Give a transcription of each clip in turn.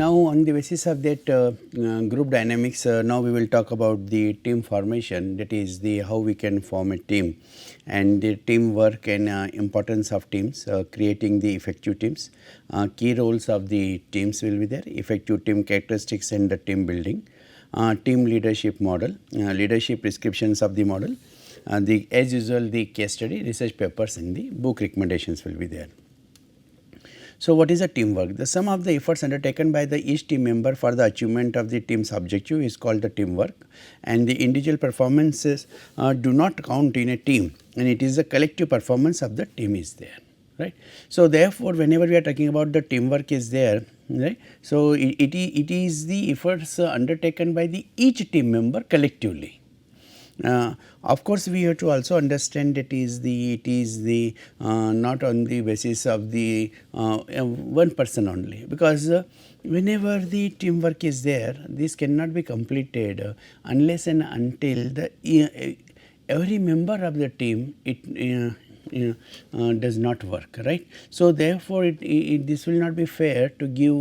now on the basis of that group dynamics, now we will talk about the team formation, that is the how we can form a team and the teamwork and importance of teams, creating the effective teams, key roles of the teams will be there, effective team characteristics and the team building, team leadership model, leadership prescriptions of the model, the as usual the case study, research papers and the book recommendations will be there. So, what is a teamwork? The sum of the efforts undertaken by the each team member for the achievement of the team's objective is called the teamwork, and the individual performances do not count in a team, and it is the collective performance of the team is there, right. So, therefore, whenever we are talking about the teamwork is there, right. So, it is the efforts undertaken by the each team member collectively. Of course, we have to also understand that it is the not on the basis of the one person only, because whenever the teamwork is there, this cannot be completed unless and until the every member of the team does not work, right. So, therefore, this will not be fair to give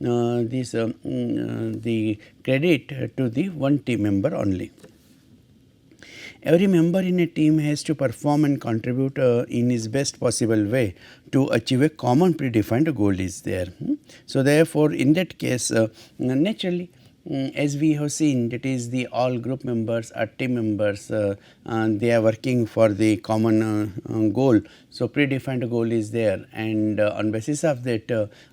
the credit to the one team member only. Every member in a team has to perform and contribute in his best possible way to achieve a common predefined goal is there. So, therefore, in that case naturally as we have seen, that is the all group members or team members they are working for the common goal. So, predefined goal is there, and on basis of that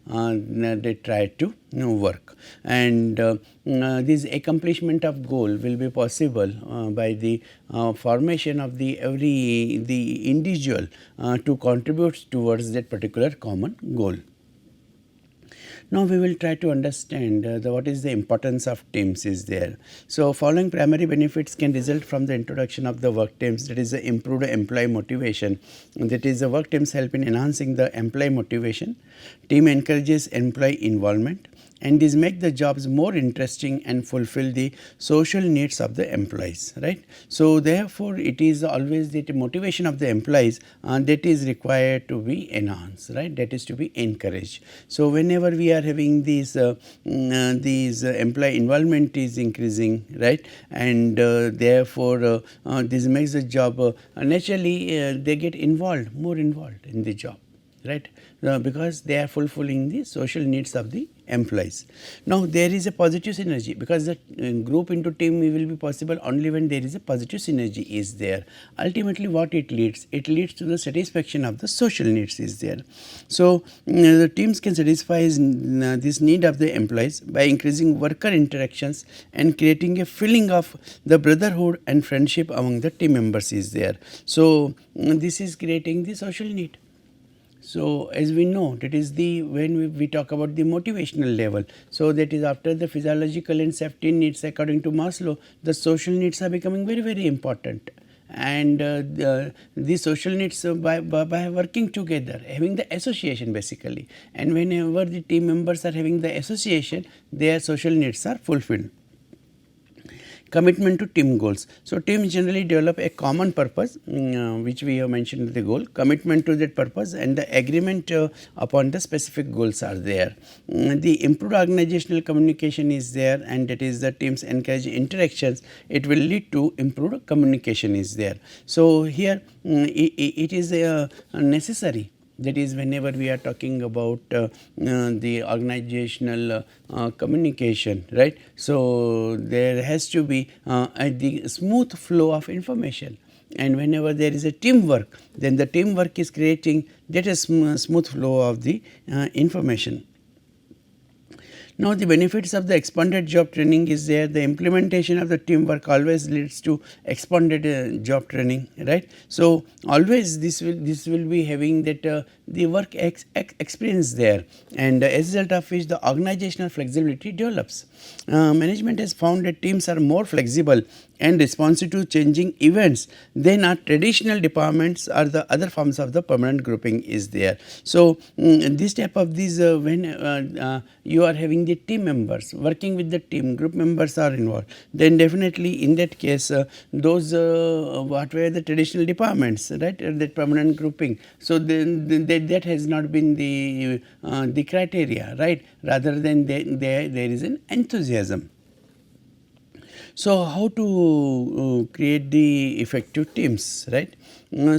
they try to work, and this accomplishment of goal will be possible by the formation of the individual to contribute towards that particular common goal. Now, we will try to understand what is the importance of teams is there. So, following primary benefits can result from the introduction of the work teams, that is the improved employee motivation, that is the work teams help in enhancing the employee motivation, team encourages employee involvement, and these make the jobs more interesting and fulfill the social needs of the employees, right. So, therefore, it is always the motivation of the employees that is required to be enhanced, right, that is to be encouraged. So, whenever we are having these employee involvement is increasing, right, and therefore, this makes the job naturally they get more involved in the job, right, because they are fulfilling the social needs of the employees. Now, there is a positive synergy, because the group into team will be possible only when there is a positive synergy is there. Ultimately, what it leads to the satisfaction of the social needs is there. So, the teams can satisfy this need of the employees by increasing worker interactions and creating a feeling of the brotherhood and friendship among the team members is there. So, this is creating the social need. So, as we know, that is the when we talk about the motivational level. So, that is after the physiological and safety needs according to Maslow, the social needs are becoming very important, and the social needs by working together, having the association basically, and whenever the team members are having the association, their social needs are fulfilled. Commitment to team goals. So, teams generally develop a common purpose which we have mentioned the goal, commitment to that purpose, and the agreement upon the specific goals are there. The improved organizational communication is there, and that is the teams encourage interactions, it will lead to improved communication is there. So, here it is necessary, that is whenever we are talking about the organizational communication, right. So, there has to be the smooth flow of information, and whenever there is a teamwork, then the teamwork is creating that a smooth flow of the information. Now, the benefits of the expanded job training is there. The implementation of the teamwork always leads to expanded job training, right. So, always this will be having that the work experience there, and as a result of which the organizational flexibility develops. Management has found that teams are more flexible and responsive to changing events, then our traditional departments or the other forms of the permanent grouping is there. So, this type of these when you are having the team members working with the team, group members are involved, then definitely in that case those what were the traditional departments, right, that permanent grouping. So, then that has not been the criteria, right, rather than there is an enthusiasm. So, how to create the effective teams, right?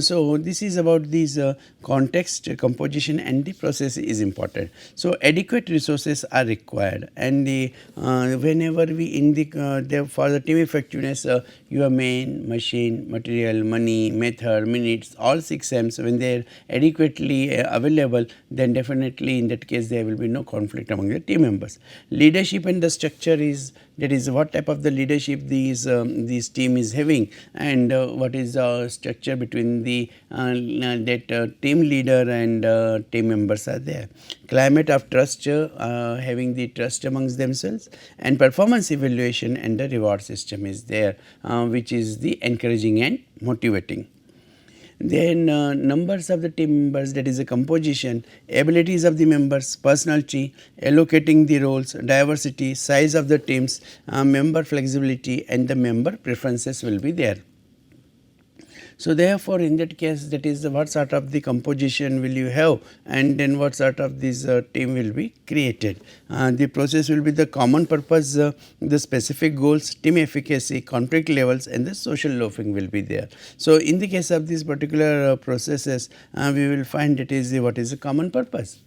So, this is about these context, composition and the process is important. So, adequate resources are required, and the whenever we in the for the team effectiveness, your main, machine, material, money, method, minutes, all 6 M's, when they are adequately available, then definitely in that case there will be no conflict among the team members. Leadership and the structure is, that is what type of the leadership these team is having, and what is the structure between the team leader and team members are there. Climate of trust, having the trust amongst themselves, and performance evaluation and the reward system is there, which is the encouraging and motivating. Then numbers of the team members, that is a composition, abilities of the members, personality, allocating the roles, diversity, size of the teams, member flexibility and the member preferences will be there. So, therefore, in that case, that is what sort of the composition will you have, and then what sort of this team will be created. The process will be the common purpose, the specific goals, team efficacy, conflict levels and the social loafing will be there. So, in the case of these particular processes, we will find it is what is the common purpose.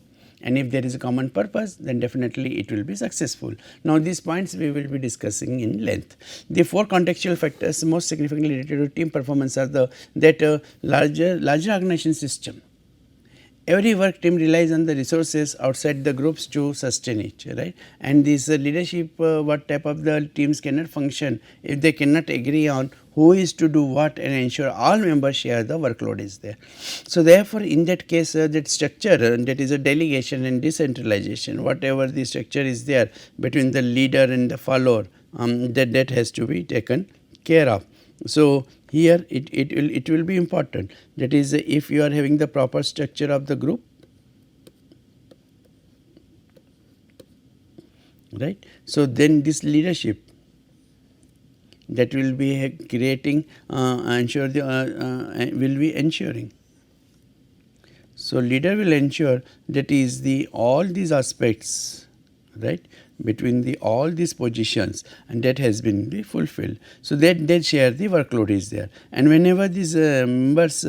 And if there is a common purpose, then definitely it will be successful. Now, these points we will be discussing in length. The 4 contextual factors most significantly related to team performance are that larger organization system. Every work team relies on the resources outside the groups to sustain it, right? And this leadership, what type of the teams cannot function if they cannot agree on who is to do what and ensure all members share the workload is there. So, therefore, in that case that structure, that is a delegation and decentralization, whatever the structure is there between the leader and the follower, that has to be taken care of. So, here it will be important, that is if you are having the proper structure of the group, right. So, then this leadership that will be creating ensure the will be ensuring. So, leader will ensure that is the all these aspects, right, between the all these positions, and that has been fulfilled. So, that they share the workload is there, and whenever these members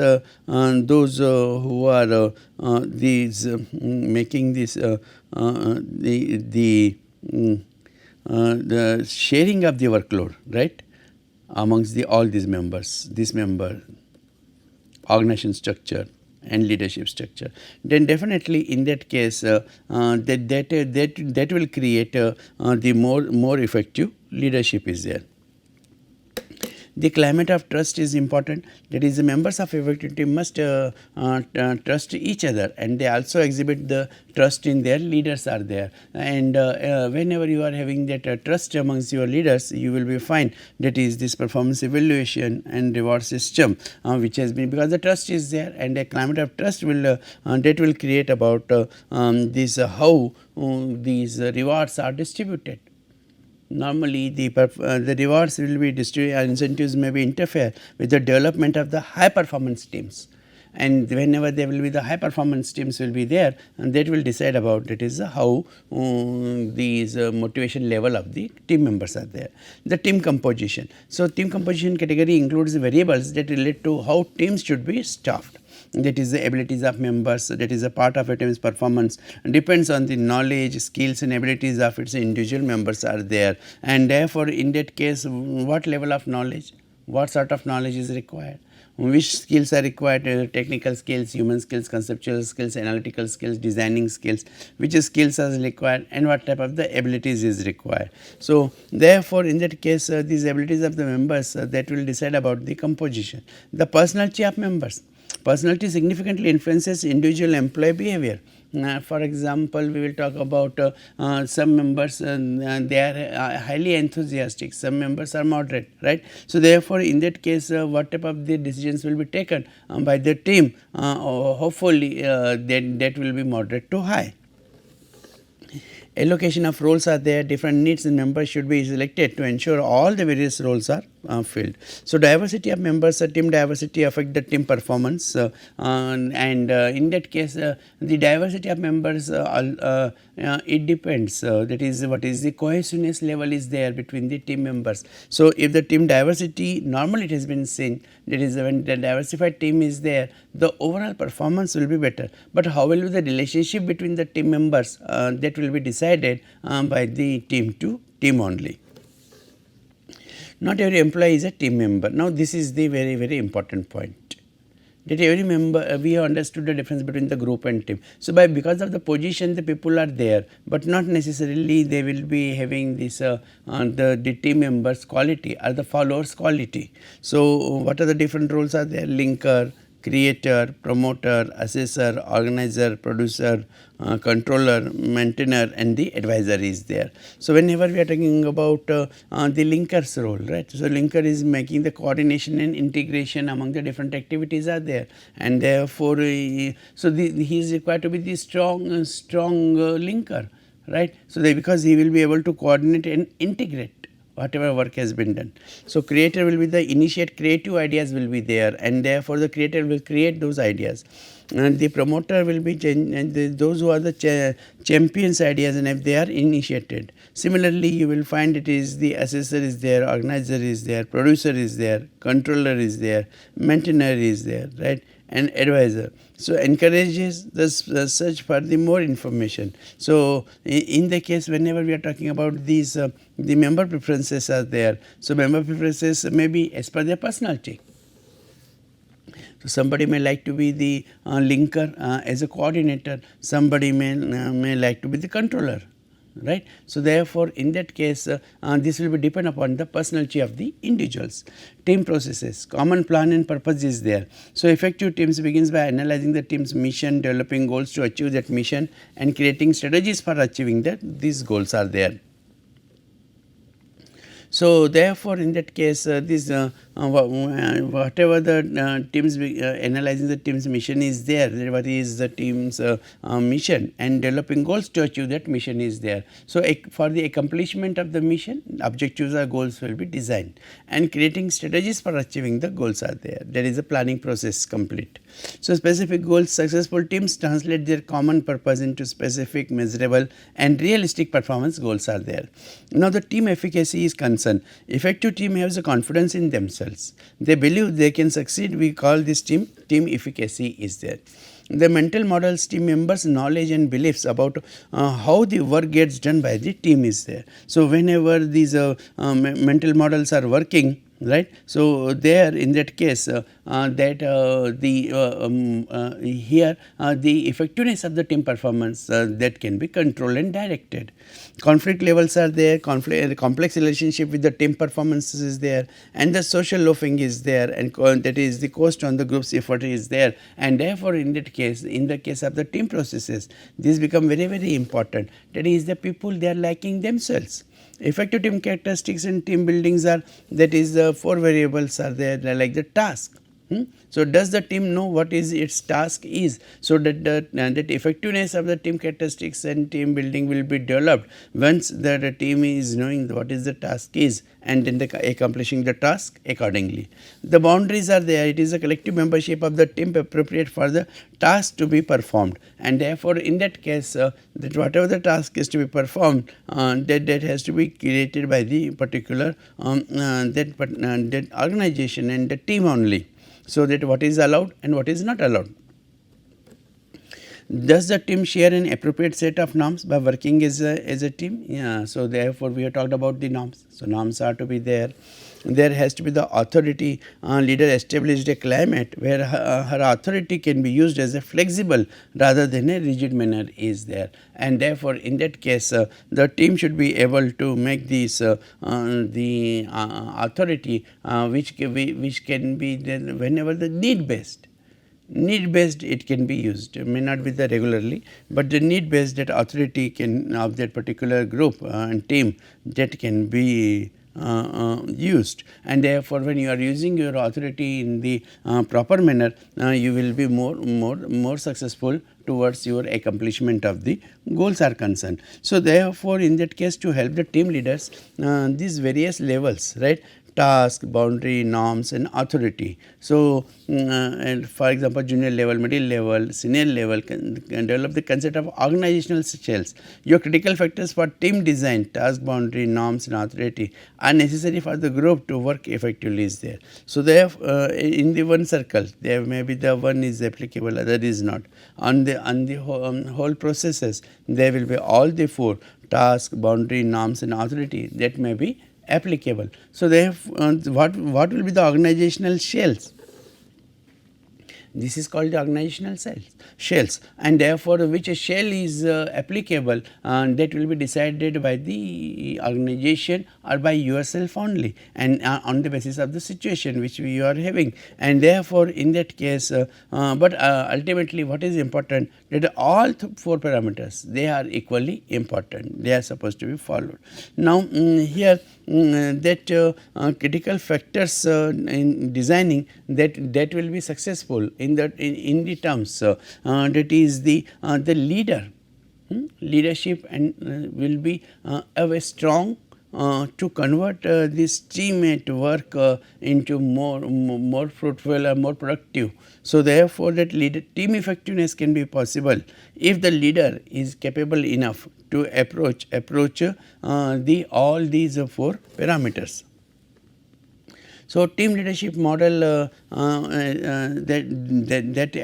those who are these making this the sharing of the workload, right, amongst the all these members, this member organization structure and leadership structure, then definitely in that case that will create the more effective leadership is there. The climate of trust is important, that is the members of effective team must trust each other, and they also exhibit the trust in their leaders are there, and whenever you are having that trust amongst your leaders, you will be fine, that is this performance evaluation and reward system which has been, because the trust is there, and a climate of trust will that will create about this how these rewards are distributed. Normally, the rewards will be distributed, incentives may be interfere with the development of the high performance teams, and whenever there will be the high performance teams will be there, and that will decide about it is how these motivation level of the team members are there. The team composition. So, team composition category includes variables that relate to how teams should be staffed. That is the abilities of members, that is a part of a team's performance, depends on the knowledge, skills and abilities of its individual members are there, and therefore, in that case what level of knowledge, what sort of knowledge is required, which skills are required, technical skills, human skills, conceptual skills, analytical skills, designing skills, which skills are required and what type of the abilities is required. So, therefore, in that case these abilities of the members that will decide about the composition. The personality of members. Personality significantly influences individual employee behavior. For example, we will talk about some members, they are highly enthusiastic, some members are moderate, right. So, therefore, in that case what type of the decisions will be taken by the team, hopefully then that will be moderate to high. Allocation of roles are there, different needs and members should be selected to ensure all the various roles are filled. So, diversity of members, team diversity affect the team performance, and in that case the diversity of members it depends, that is what is the cohesiveness level is there between the team members. So, if the team diversity, normally it has been seen, that is when the diversified team is there, the overall performance will be better, but how will be the relationship between the team members, that will be decided by the team to team only. Not every employee is a team member. Now, this is the very important point, that every member, we have understood the difference between the group and team. So, because of the position the people are there, but not necessarily they will be having this the team members quality or the followers quality. So, what are the different roles are there? Linker, creator, promoter, assessor, organizer, producer, controller, maintainer, and the advisor is there. So, whenever we are talking about the linker's role, right. So, linker is making the coordination and integration among the different activities are there, and therefore, so he is required to be the strong linker, right. So, because he will be able to coordinate and integrate whatever work has been done. So, creator will be the initiate, creative ideas will be there, and therefore, the creator will create those ideas, and the promoter will be those who are the champions ideas, and if they are initiated. Similarly, you will find it is the assessor is there, organizer is there, producer is there, controller is there, maintainer is there, right, and advisor. So, encourages the search for the more information. So, in the case whenever we are talking about these the member preferences are there. So, member preferences may be as per their personality. So, somebody may like to be the linker as a coordinator, somebody may like to be the controller, right. So, therefore, in that case this will be depend upon the personality of the individuals. Team processes, common plan and purpose is there. So, effective teams begins by analyzing the team's mission, developing goals to achieve that mission, and creating strategies for achieving that these goals are there. So, therefore, in that case whatever the teams analyzing the team's mission is there, what is the team's mission, and developing goals to achieve that mission is there. So, for the accomplishment of the mission, objectives or goals will be designed, and creating strategies for achieving the goals are there. That is the planning process complete. So, specific goals, successful teams translate their common purpose into specific, measurable, and realistic performance goals are there. Now, the team efficacy is concerned. Effective team has a confidence in themselves. They believe they can succeed. We call this team efficacy is there. The mental models, team members' knowledge and beliefs about how the work gets done by the team is there. So, whenever these mental models are working, right. So, there in that case here the effectiveness of the team performance that can be controlled and directed. Conflict levels are there, complex relationship with the team performances is there, and the social loafing is there, and that is the cost on the group's effort is there, and therefore, in that case, in the case of the team processes, these become very important. That is, the people they are liking themselves. Effective team characteristics in team buildings are, that is the 4 variables are there, like the task. So, does the team know what is its task is? So, that effectiveness of the team characteristics and team building will be developed once the team is knowing what is the task is, and then accomplishing the task accordingly. The boundaries are there. It is a collective membership of the team appropriate for the task to be performed, and therefore, in that case that whatever the task is to be performed, that has to be created by the particular that organization and the team only. So, that what is allowed and what is not allowed. Does the team share an appropriate set of norms by working as a team? Yeah. So, therefore, we have talked about the norms. So, norms are to be there. There has to be the authority. Leader established a climate where her authority can be used as a flexible rather than a rigid manner is there, and therefore, in that case the team should be able to make this the authority which can be whenever the need based. Need based it can be used, it may not be the regularly, but the need based that authority can of that particular group and team that can be used, and therefore when you are using your authority in the proper manner, you will be more successful towards your accomplishment of the goals are concerned. So therefore in that case, to help the team leaders, these various levels, right, task, boundary, norms and authority. So, and for example, junior level, middle level, senior level can develop the concept of organizational shells. Your critical factors for team design, task, boundary, norms and authority are necessary for the group to work effectively is there. So, they have in the one circle, there may be the one is applicable, other is not. On the whole processes, there will be all the four: task, boundary, norms and authority that may be applicable. So, they have what will be the organizational shells? This is called the organizational shells, and therefore which shell is applicable, that will be decided by the organization or by yourself only, and on the basis of the situation which you are having, and therefore in that case, but ultimately what is important, that all four parameters, they are equally important, they are supposed to be followed. Now here that critical factors in designing that will be successful in the terms, that is the leader, leadership, and will be a strong to convert this teammate work into more fruitful and more productive. So therefore that team effectiveness can be possible if the leader is capable enough to approach all these four parameters. So team leadership model, that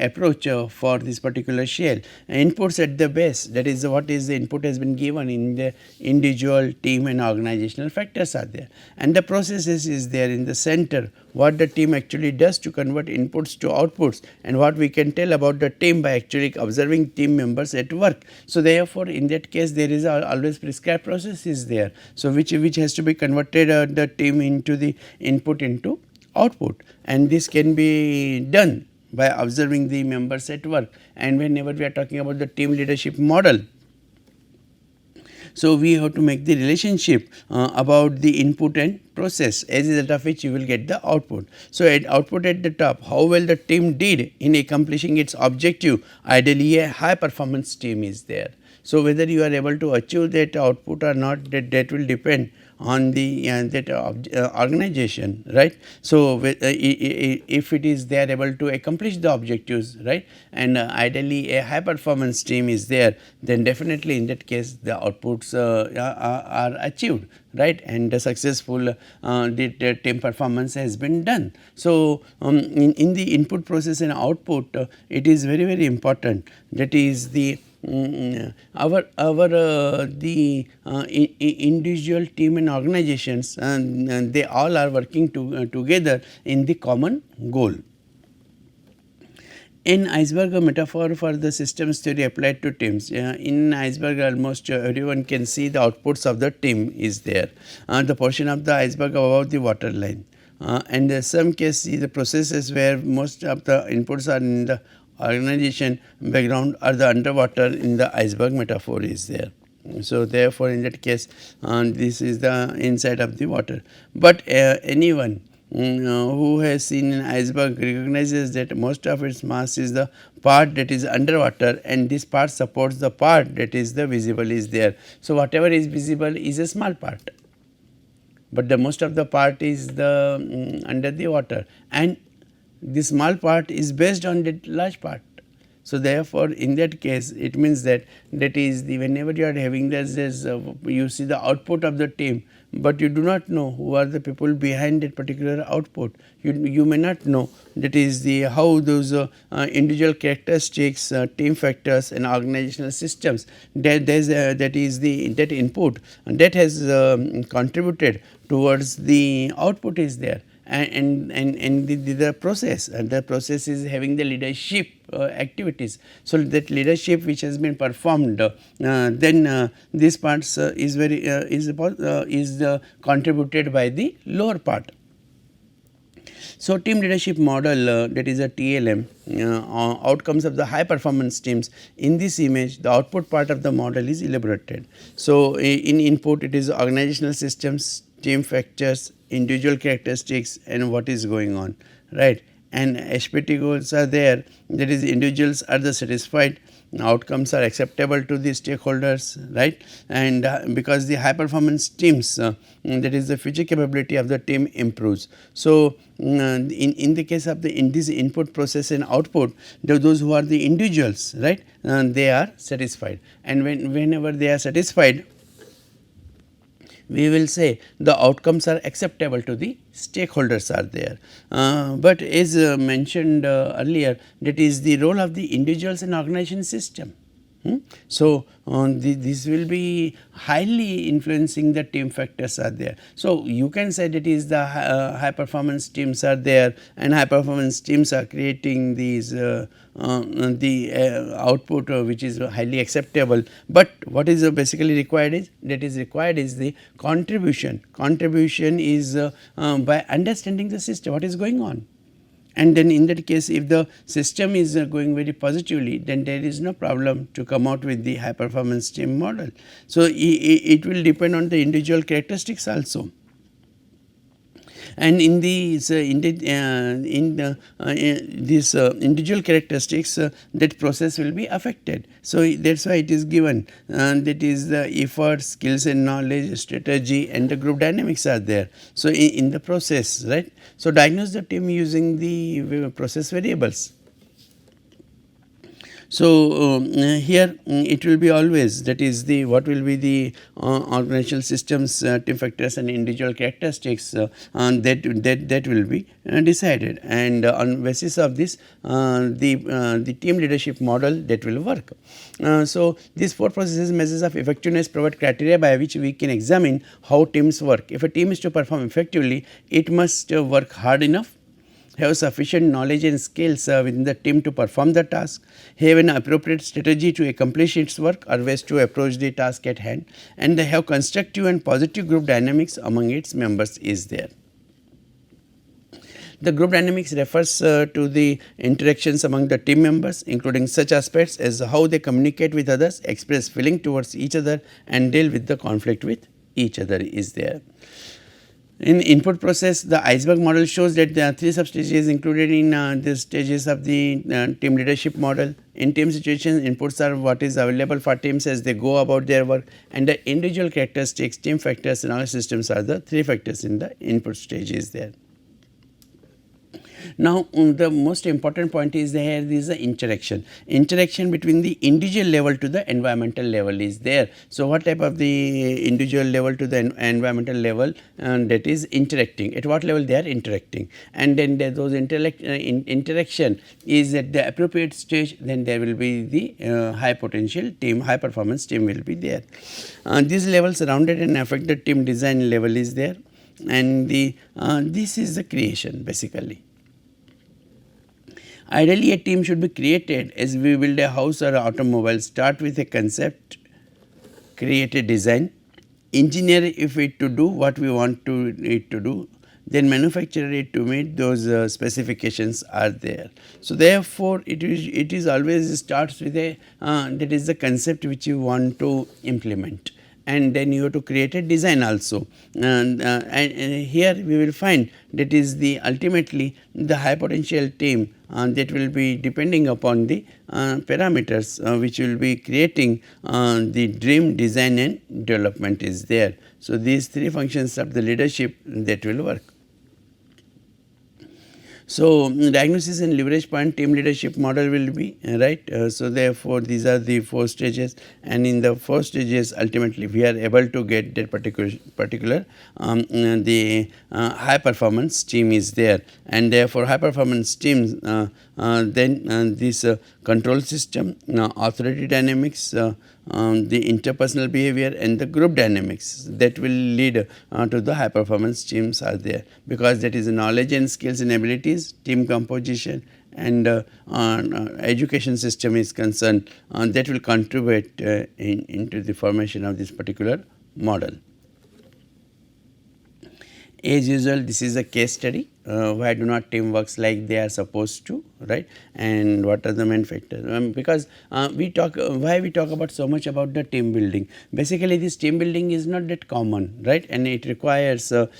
approach for this particular shell, inputs at the base, that is what is the input has been given in the individual, team and organizational factors are there, and the processes is there in the center, what the team actually does to convert inputs to outputs, and what we can tell about the team by actually observing team members at work. So therefore in that case, there is always prescribed process is there, so which has to be converted the team into the input into output, and this can be done by observing the members at work. And whenever we are talking about the team leadership model, so we have to make the relationship about the input and process, as a result of which you will get the output. So at output at the top, how well the team did in accomplishing its objective, ideally a high performance team is there. So whether you are able to achieve that output or not, that will depend on the organization, right. So if it is they are able to accomplish the objectives, right, and ideally a high performance team is there, then definitely in that case the outputs are achieved, right, and the successful the team performance has been done. So in the input process and output, it is very important, that is the individual team and organizations, and they all are working together in the common goal. In Iceberg Metaphor for the systems theory applied to teams, in Iceberg almost everyone can see the outputs of the team is there, the portion of the iceberg above the water line, and in some cases the processes where most of the inputs are in the organization background or the underwater in the iceberg metaphor is there. So therefore in that case, this is the inside of the water, but anyone who has seen an iceberg recognizes that most of its mass is the part that is underwater, and this part supports the part that is the visible is there. So whatever is visible is a small part, but the most of the part is the under the water, and the small part is based on that large part. So therefore in that case, it means that is the whenever you are having this you see the output of the team, but you do not know who are the people behind that particular output. You may not know that is the how those individual characteristics, team factors and organizational systems that is that input that has contributed towards the output is there. And the process, and the process is having the leadership activities. So that leadership which has been performed, then this parts is contributed by the lower part. So, team leadership model, that is a TLM, outcomes of the high performance teams. In this image, the output part of the model is elaborated. So, in input it is organizational systems, team factors, individual characteristics, and what is going on, right. And HPT goals are there, that is individuals are the satisfied, outcomes are acceptable to the stakeholders, right. And because the high performance teams, that is the future capability of the team improves. So, in the case of in this input process and output, those who are the individuals, right, they are satisfied, and whenever they are satisfied, we will say the outcomes are acceptable to the stakeholders are there. But as mentioned earlier, that is the role of the individuals in organization system. So, this will be highly influencing the team factors are there. So, you can say that is the high performance teams are there, and high performance teams are creating these the output which is highly acceptable. But what is basically required is the contribution. Contribution is by understanding the system, what is going on. And then in that case, if the system is going very positively, then there is no problem to come out with the high performance team model. So, it will depend on the individual characteristics also. And in these these individual characteristics, that process will be affected. So, that is why it is given, that is the effort, skills and knowledge, strategy, and the group dynamics are there. So, in the process, right. So, diagnose the team using the process variables. So, here it will be always, that is the what will be the organizational systems, team factors and individual characteristics that will be decided, and on basis of this the team leadership model that will work. So, these 4 processes measures of effectiveness provide criteria by which we can examine how teams work. If a team is to perform effectively, it must work hard enough, have sufficient knowledge and skills within the team to perform the task, have an appropriate strategy to accomplish its work or ways to approach the task at hand, and they have constructive and positive group dynamics among its members is there. The group dynamics refers to the interactions among the team members, including such aspects as how they communicate with others, express feeling towards each other, and deal with the conflict with each other is there. In input process, the iceberg model shows that there are 3 substages included in the stages of the team leadership model. In team situations, inputs are what is available for teams as they go about their work, and the individual characteristics, team factors and other systems are the 3 factors in the input stages there. Now, the most important point is there is the interaction between the individual level to the environmental level is there. So, what type of the individual level to the environmental level, that is interacting, at what level they are interacting, and then those interaction is at the appropriate stage, then there will be the high potential team, high performance team will be there. These levels surrounded and affected team design level is there, and this is the creation basically. Ideally, a team should be created as we build a house or automobile. Start with a concept, create a design, engineer it to do what we want it to do, then manufacture it to meet those specifications are there. So, therefore, it is always starts with a that is the concept which you want to implement, and then you have to create a design also, and here we will find that is the ultimately the high potential team that will be depending upon the parameters which will be creating the dream, design and development is there. So, these 3 functions of the leadership that will work. So, diagnosis and leverage point team leadership model will be right. So, therefore, these are the 4 stages, and in the 4 stages ultimately we are able to get that particular the high performance team is there, and therefore, high performance teams then this control system, authority dynamics, the interpersonal behavior and the group dynamics that will lead to the high performance teams are there, because that is knowledge and skills and abilities, team composition and education system is concerned, that will contribute into the formation of this particular model. As usual, this is a case study. Why do not team works like they are supposed to, right? And what are the main factors? Because we talk, why we talk about so much about the team building. Basically, this team building is not that common, right? And it requires the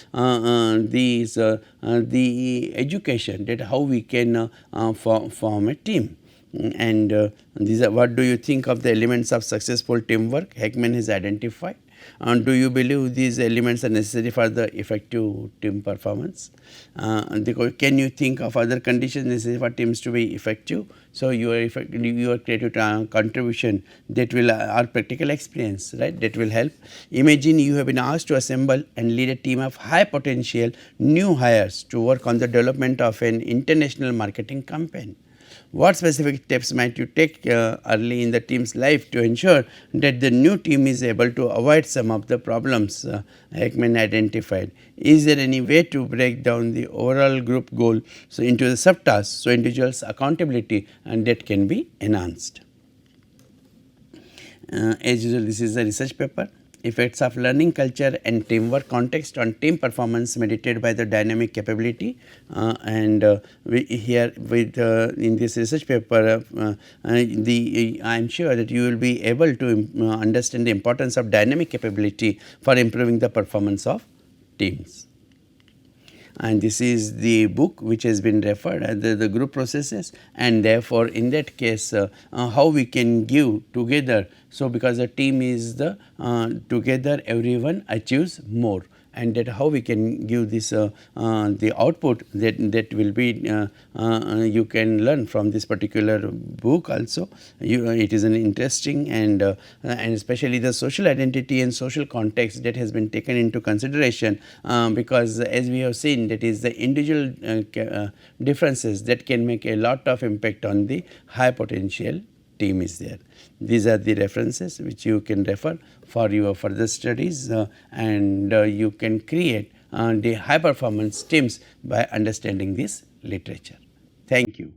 education that how we can form a team. And these are, what do you think of the elements of successful teamwork Heckman has identified? Do you believe these elements are necessary for the effective team performance? Can you think of other conditions necessary for teams to be effective? So your creative contribution that will our practical experience, right? That will help. Imagine you have been asked to assemble and lead a team of high potential new hires to work on the development of an international marketing campaign. What specific steps might you take early in the team's life to ensure that the new team is able to avoid some of the problems Heckman identified? Is there any way to break down the overall group goal into the subtasks so individuals' accountability and that can be enhanced? As usual, this is a research paper. Effects of learning culture and teamwork context on team performance mediated by the dynamic capability. We here with in this research paper, I am sure that you will be able to understand the importance of dynamic capability for improving the performance of teams. And this is the book which has been referred as the group processes, and therefore in that case how we can give together. So because the team is the together everyone achieves more, and that how we can give this the output that will be you can learn from this particular book also. It is an interesting and especially the social identity and social context that has been taken into consideration, because as we have seen that is the individual differences that can make a lot of impact on the high potential team is there. These are the references which you can refer for your further studies, and you can create the high performance teams by understanding this literature. Thank you.